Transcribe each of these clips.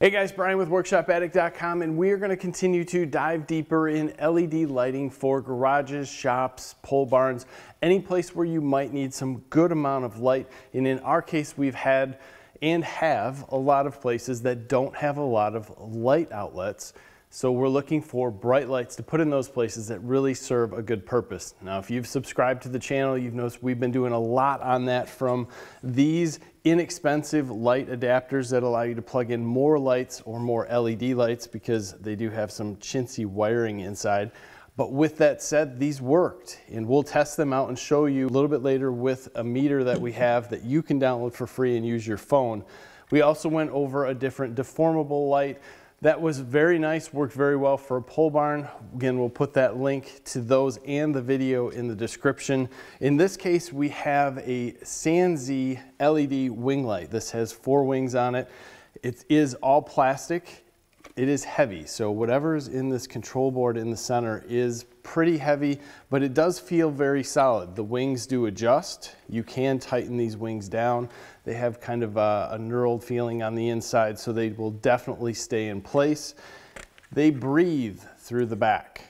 Hey guys, Brian with WorkshopAddict.com, and we're going to continue to dive deeper in LED lighting for garages, shops, pole barns, any place where you might need some good amount of light. And in our case, we've had and have a lot of places that don't have a lot of light outlets. So we're looking for bright lights to put in those places that really serve a good purpose. Now, if you've subscribed to the channel, you've noticed we've been doing a lot on that, from these inexpensive light adapters that allow you to plug in more lights or more LED lights, because they do have some chintzy wiring inside. But with that said, these worked, and we'll test them out and show you a little bit later with a meter that we have that you can download for free and use your phone. We also went over a different deformable light that was very nice, worked very well for a pole barn. Again, we'll put that link to those and the video in the description. In this case, we have a Sanzi LED wing light. This has 4 wings on it. It is all plastic. It is heavy, so whatever's in this control board in the center is pretty heavy, but it does feel very solid. The wings do adjust. You can tighten these wings down. They have kind of a knurled feeling on the inside, so they will definitely stay in place. They breathe through the back.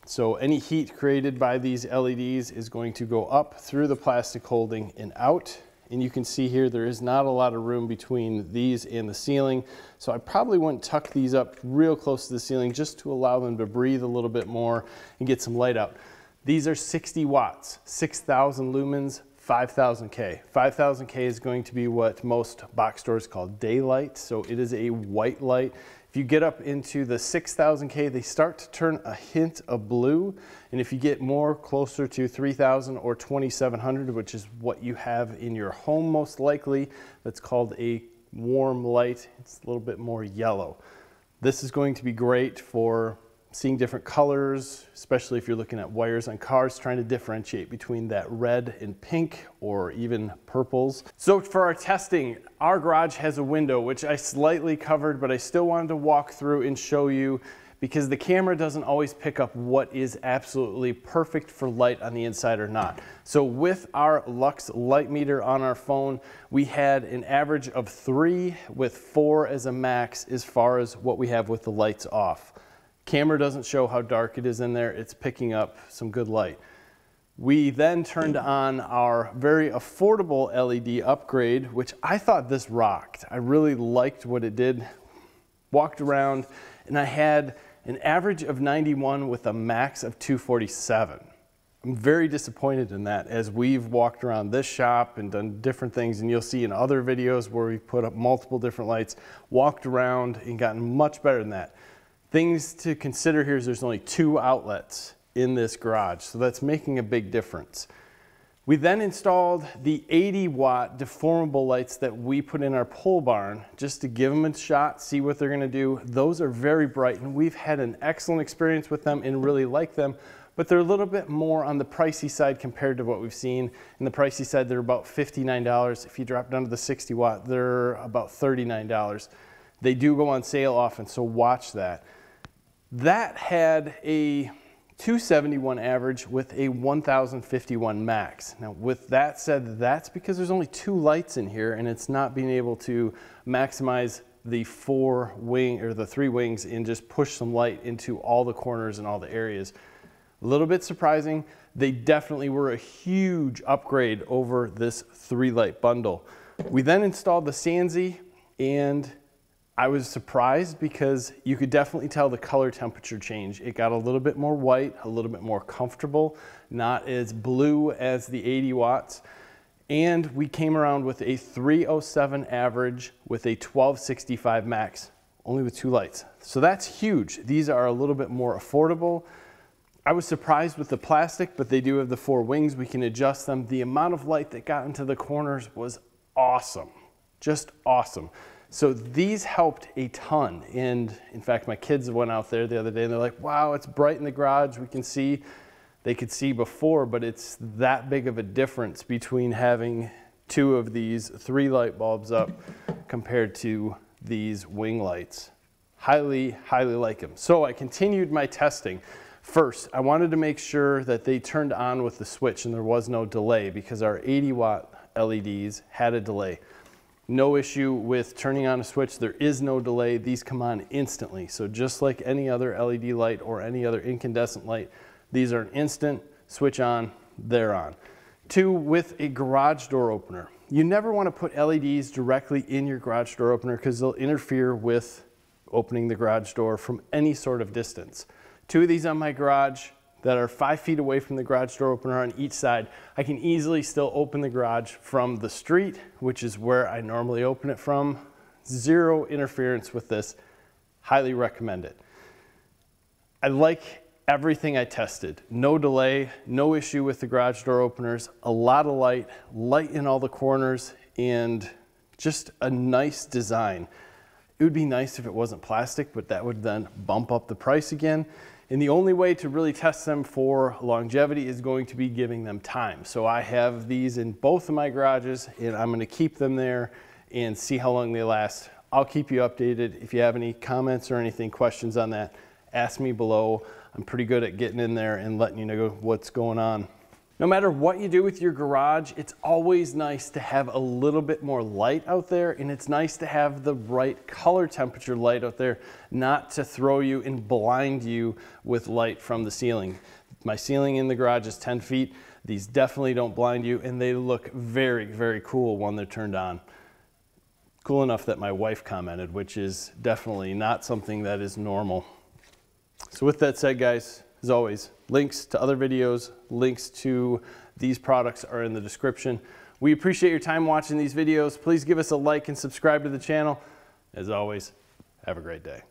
So any heat created by these LEDs is going to go up through the plastic holding and out. And you can see here, there is not a lot of room between these and the ceiling. So I probably wouldn't tuck these up real close to the ceiling just to allow them to breathe a little bit more and get some light out. These are 60 watts, 6,000 lumens, 5,000 K. 5,000 K is going to be what most box stores call daylight. So it is a white light. If you get up into the 6,000 K, they start to turn a hint of blue. And if you get more closer to 3,000 or 2,700, which is what you have in your home most likely, that's called a warm light. It's a little bit more yellow. This is going to be great for seeing different colors, especially if you're looking at wires on cars, trying to differentiate between that red and pink or even purples. So for our testing, our garage has a window, which I slightly covered, but I still wanted to walk through and show you, because the camera doesn't always pick up what is absolutely perfect for light on the inside or not. So with our Lux light meter on our phone, we had an average of 3 with 4 as a max as far as what we have with the lights off. Camera doesn't show how dark it is in there. It's picking up some good light. We then turned on our very affordable LED upgrade, which I thought this rocked. I really liked what it did. Walked around and I had an average of 91 with a max of 247. I'm very disappointed in that, as we've walked around this shop and done different things, and you'll see in other videos where we've put up multiple different lights, walked around and gotten much better than that. Things to consider here is there's only 2 outlets in this garage, so that's making a big difference. We then installed the 80-watt deformable lights that we put in our pole barn just to give them a shot, see what they're going to do. Those are very bright, and we've had an excellent experience with them and really like them, but they're a little bit more on the pricey side compared to what we've seen. In the pricey side, they're about $59. If you drop down to the 60-watt, they're about $39. They do go on sale often, so watch that. That had a 271 average with a 1,051 max. Now with that said, that's because there's only 2 lights in here, and it's not being able to maximize the 3 wings and just push some light into all the corners and all the areas. A little bit surprising. They definitely were a huge upgrade over this 3 light bundle. We then installed the Sanzi, and I was surprised because you could definitely tell the color temperature change. It got a little bit more white, a little bit more comfortable, not as blue as the 80 watts. And we came around with a 307 average with a 1265 max, only with 2 lights. So that's huge. These are a little bit more affordable. I was surprised with the plastic, but they do have the 4 wings. We can adjust them. The amount of light that got into the corners was awesome, just awesome. So these helped a ton, and in fact my kids went out there the other day and they're like, wow, it's bright in the garage. We can see, they could see before, but it's that big of a difference between having 2 of these 3 light bulbs up compared to these wing lights. Highly, highly like them. So I continued my testing. First, I wanted to make sure that they turned on with the switch and there was no delay, because our 80-watt LEDs had a delay. No issue with turning on a switch. There is no delay. These come on instantly. So just like any other LED light or any other incandescent light, these are an instant switch on, they're on. 2, with a garage door opener. You never want to put LEDs directly in your garage door opener because they'll interfere with opening the garage door from any sort of distance. 2 of these on my garage that are 5 feet away from the garage door opener on each side. I can easily still open the garage from the street, which is where I normally open it from. Zero interference with this. Highly recommend it. I like everything I tested. No delay, no issue with the garage door openers, a lot of light in all the corners, and just a nice design. It would be nice if it wasn't plastic, but that would then bump up the price again. And the only way to really test them for longevity is going to be giving them time. So I have these in both of my garages, and I'm gonna keep them there and see how long they last. I'll keep you updated. If you have any comments or anything, questions on that, ask me below. I'm pretty good at getting in there and letting you know what's going on. No matter what you do with your garage, it's always nice to have a little bit more light out there, and it's nice to have the right color temperature light out there, not to throw you and blind you with light from the ceiling. My ceiling in the garage is 10 feet. These definitely don't blind you, and they look very, very cool when they're turned on. Cool enough that my wife commented, which is definitely not something that is normal. So with that said, guys, as always, links to other videos, links to these products are in the description. We appreciate your time watching these videos. Please give us a like and subscribe to the channel. As always, have a great day.